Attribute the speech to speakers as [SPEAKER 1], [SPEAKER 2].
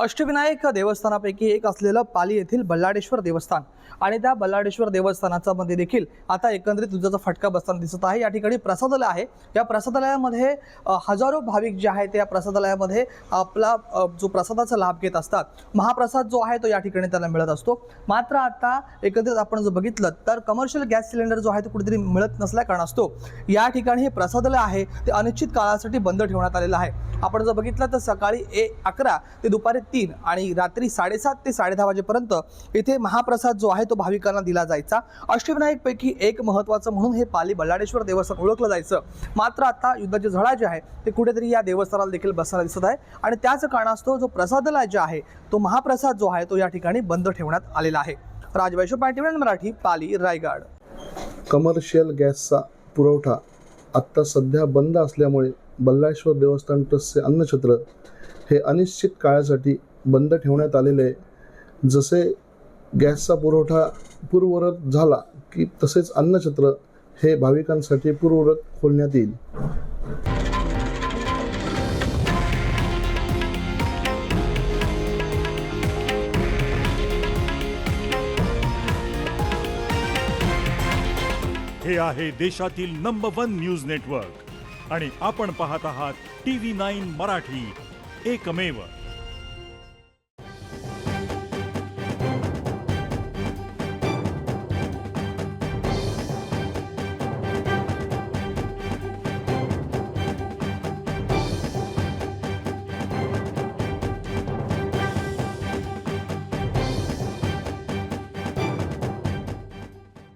[SPEAKER 1] अष्टविनायक देवस्थानापैकी एक असलेलं पाली येथील बल्लाडेश्वर देवस्थान आणि त्या बल्लाडेश्वर देवस्थानाचा मध्ये देखील आता एकंदरीत दुधाचा फटका बसताना दिसत आहे। या ठिकाणी प्रसादालय आहे। या प्रसादालयामध्ये हजारो भाविक जे आहेत त्या प्रसादालयामध्ये आपला जो प्रसादाचा लाभ घेत असतात। महाप्रसाद जो आहे तो या ठिकाणी त्यांना मिळत असतो। मात्र आता एकंदरीत आपण जर बघितलं तर कमर्शियल गॅस सिलेंडर जो आहे तो कुठेतरी मिळत नसल्या कारणास्तव या ठिकाणी हे प्रसादालय आहे ते अनिश्चित काळासाठी बंद ठेवण्यात आलेलं आहे। आपण जर बघितलं तर सकाळी 11 ते दुपारी 3 आणि रात्री 7:30 ते 10:30 वाजेपर्यंत इथे महाप्रसाद जो आहे तो भाविकांना दिला जायचा। अष्टविनायक पैकी एक महत्त्वाचं म्हणून हे पाली बल्लाडेश्वर देवस्थान ओळखलं जायचं। मात्र आता युद्धाची झळा जी आहे ते कुठेतरी या देवस्थानाला देखील बसताना दिसत आहे आणि त्याच कारणास्तव जो प्रसादालय जे आहे तो महाप्रसाद जो आहे तो या ठिकाणी बंद ठेवण्यात आलेला आहे। राजवैश्य पाटील मराठी, पाली, रायगड।
[SPEAKER 2] कमर्शियल गॅसचा पुरवठा आत्ता सध्या बंद असल्यामुळे बल्लाडेश्वर देवस्थान ट्रस्टचे अन्नछत्र हे अनिश्चित काळासाठी बंद ठेवण्यात आलेले आहे। जसे गॅसचा पुरवठा पूर्ववत झाला की तसेच अन्नछत्र हे भाविकांसाठी पूर्ववत खोलण्यात येईल।
[SPEAKER 3] हे आहे देशातील नंबर 1 न्यूज नेटवर्क आणि आपण पाहत आहात TV9 मराठी, एकमेव।